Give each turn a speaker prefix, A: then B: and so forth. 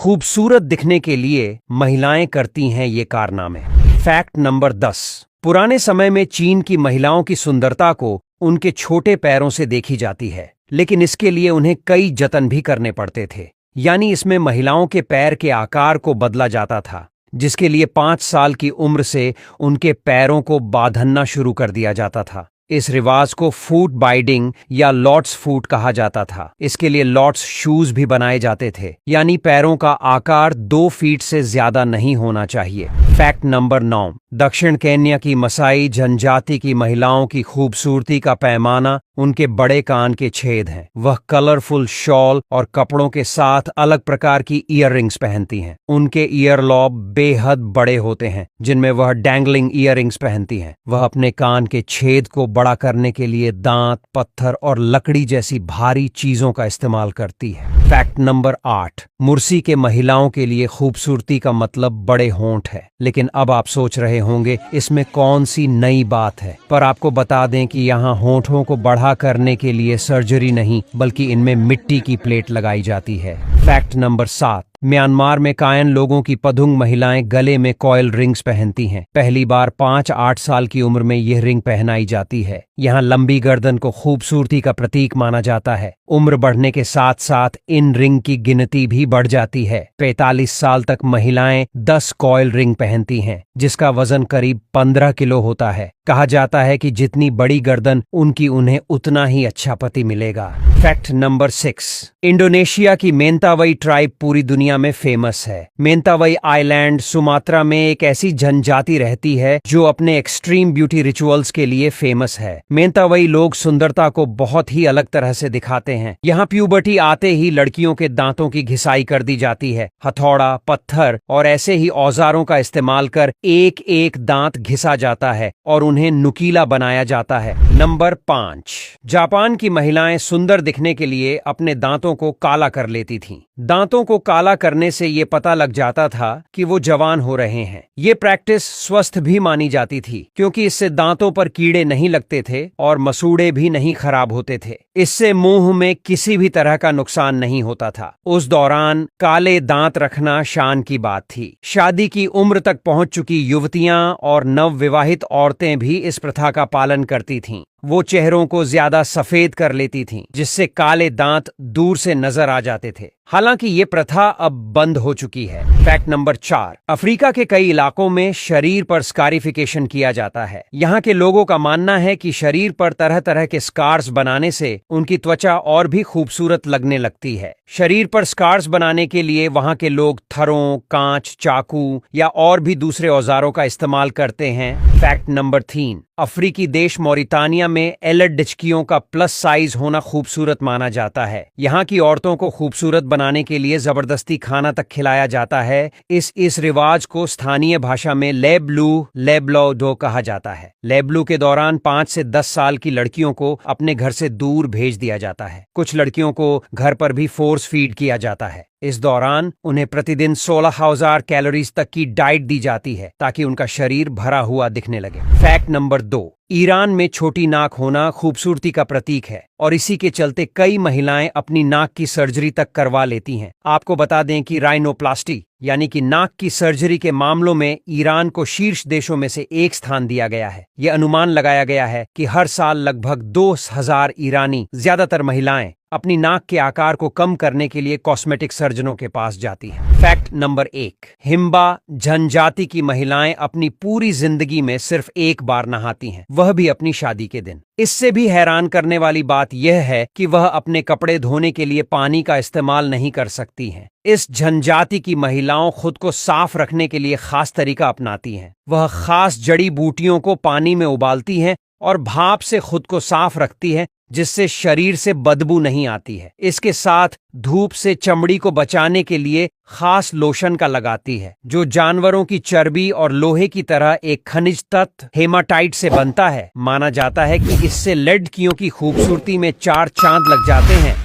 A: खूबसूरत दिखने के लिए महिलाएं करती हैं ये कारनामे। Fact number 10। पुराने समय में चीन की महिलाओं की सुंदरता को उनके छोटे पैरों से देखी जाती है, लेकिन इसके लिए उन्हें कई जतन भी करने पड़ते थे। यानी इसमें महिलाओं के पैर के आकार को बदला जाता था, जिसके लिए 5 साल की उम्र से उनके पैरों को बांधना शुरू कर दिया जाता था। इस रिवाज को फूट बाइडिंग या लॉट्स फूट कहा जाता था। इसके लिए लॉट्स शूज भी बनाए जाते थे, यानी पैरों का आकार 2 फीट से ज्यादा नहीं होना चाहिए। Fact number 9। दक्षिण केन्या की मसाई जनजाति की महिलाओं की खूबसूरती का पैमाना उनके बड़े कान के छेद हैं। वह कलरफुल शॉल और कपड़ों के साथ अलग प्रकार की ईयररिंग्स पहनती हैं। उनके ईयर लॉब बेहद बड़े होते हैं, जिनमें वह डैंगलिंग ईयररिंग्स पहनती हैं। वह अपने कान के छेद को बड़ा करने के लिए दांत, पत्थर और लकड़ी जैसी भारी चीजों का इस्तेमाल करती है। Fact number 8। मुर्सी के महिलाओं के लिए खूबसूरती का मतलब बड़े होंठ है। लेकिन अब आप सोच रहे होंगे इसमें कौन सी नई बात है, पर आपको बता दें कि यहाँ होंठों को बढ़ा करने के लिए सर्जरी नहीं, बल्कि इनमें मिट्टी की प्लेट लगाई जाती है। Fact number 7। म्यांमार में कायन लोगों की पदुंग महिलाएं गले में कॉयल रिंग्स पहनती हैं। पहली बार 5-8 साल की उम्र में यह रिंग पहनाई जाती है। यहाँ लंबी गर्दन को खूबसूरती का प्रतीक माना जाता है। उम्र बढ़ने के साथ साथ इन रिंग की गिनती भी बढ़ जाती है। 45 साल तक महिलाएं 10 कॉयल रिंग पहनती हैं, जिसका वजन करीब 15 किलो होता है। कहा जाता है कि जितनी बड़ी गर्दन उनकी, उन्हें उतना ही अच्छा पति मिलेगा। Fact number 6। इंडोनेशिया की मेंतावई ट्राइब पूरी दुनिया में फेमस है। मेंतावई आइलैंड सुमात्रा में एक ऐसी जनजाति रहती है जो अपने एक्सट्रीम ब्यूटी रिचुअल्स के लिए फेमस है। मेंतावई लोग सुंदरता को बहुत ही अलग तरह से दिखाते हैं। यहाँ प्यूबर्टी आते ही लड़कियों के दांतों की घिसाई कर दी जाती है। हथौड़ा, पत्थर और ऐसे ही औजारों का इस्तेमाल कर एक एक दांत घिसा जाता है और उन्हें नुकीला बनाया जाता है। नंबर 5। जापान की महिलाएं सुंदर दिखने के लिए अपने दांतों को काला कर लेती थीं। दांतों को काला करने से ये पता लग जाता था कि वो जवान हो रहे हैं। ये प्रैक्टिस स्वस्थ भी मानी जाती थी, क्योंकि इससे दांतों पर कीड़े नहीं लगते थे और मसूड़े भी नहीं खराब होते थे। इससे मुंह में किसी भी तरह का नुकसान नहीं होता था। उस दौरान काले दांत रखना शान की बात थी। शादी की उम्र तक पहुंच चुकी युवतियां और नवविवाहित औरतें भी इस प्रथा का पालन करती थीं। वो चेहरों को ज्यादा सफेद कर लेती थीं, जिससे काले दांत दूर से नजर आ जाते थे। हालांकि ये प्रथा अब बंद हो चुकी है। Fact number 4। अफ्रीका के कई इलाकों में शरीर पर स्कारिफिकेशन किया जाता है। यहाँ के लोगों का मानना है कि शरीर पर तरह तरह के स्कार्स बनाने से उनकी त्वचा और भी खूबसूरत लगने लगती है। शरीर पर स्कार्स बनाने के लिए वहाँ के लोग थरों, कांच, चाकू या और भी दूसरे औजारों का इस्तेमाल करते हैं। Fact number 3। अफ्रीकी देश मोरितानिया में एलड डिचकियों का प्लस साइज होना खूबसूरत माना जाता है। यहाँ की औरतों को खूबसूरत बनाने के लिए जबरदस्ती खाना तक खिलाया जाता है। इस रिवाज को स्थानीय भाषा में लेब्लू लेब्लोडो कहा जाता है। लेब्लू के दौरान 5 से 10 साल की लड़कियों को अपने घर से दूर भेज दिया जाता है। कुछ लड़कियों को घर पर भी फोर्स फीड किया जाता है। इस दौरान उन्हें प्रतिदिन 16,000 कैलोरीज तक की डाइट दी जाती है, ताकि उनका शरीर भरा हुआ दिखने लगे। Fact number 2। ईरान में छोटी नाक होना खूबसूरती का प्रतीक है और इसी के चलते कई महिलाएं अपनी नाक की सर्जरी तक करवा लेती हैं। आपको बता दें कि राइनोप्लास्टी यानी कि नाक की सर्जरी के मामलों में ईरान को शीर्ष देशों में से एक स्थान दिया गया है। यह अनुमान लगाया गया है कि हर साल लगभग 2,000 ईरानी, ज्यादातर महिलाएं, अपनी नाक के आकार को कम करने के लिए कॉस्मेटिक सर्जनों के पास जाती हैं। Fact number 1। हिम्बा जनजाति की महिलाएं अपनी पूरी जिंदगी में सिर्फ एक बार नहाती हैं, वह भी अपनी शादी के दिन। इससे भी हैरान करने वाली बात यह है कि वह अपने कपड़े धोने के लिए पानी का इस्तेमाल नहीं कर सकती हैं। इस जनजाति की महिलाओं खुद को साफ रखने के लिए खास तरीका अपनाती हैं। वह खास जड़ी बूटियों को पानी में उबालती हैं और भाप से खुद को साफ रखती हैं, जिससे शरीर से बदबू नहीं आती है। इसके साथ धूप से चमड़ी को बचाने के लिए खास लोशन का लगाती है, जो जानवरों की चर्बी और लोहे की तरह एक खनिज तत्व हेमाटाइट से बनता है। माना जाता है कि इससे लड़कियों की खूबसूरती में 4 चांद लग जाते हैं।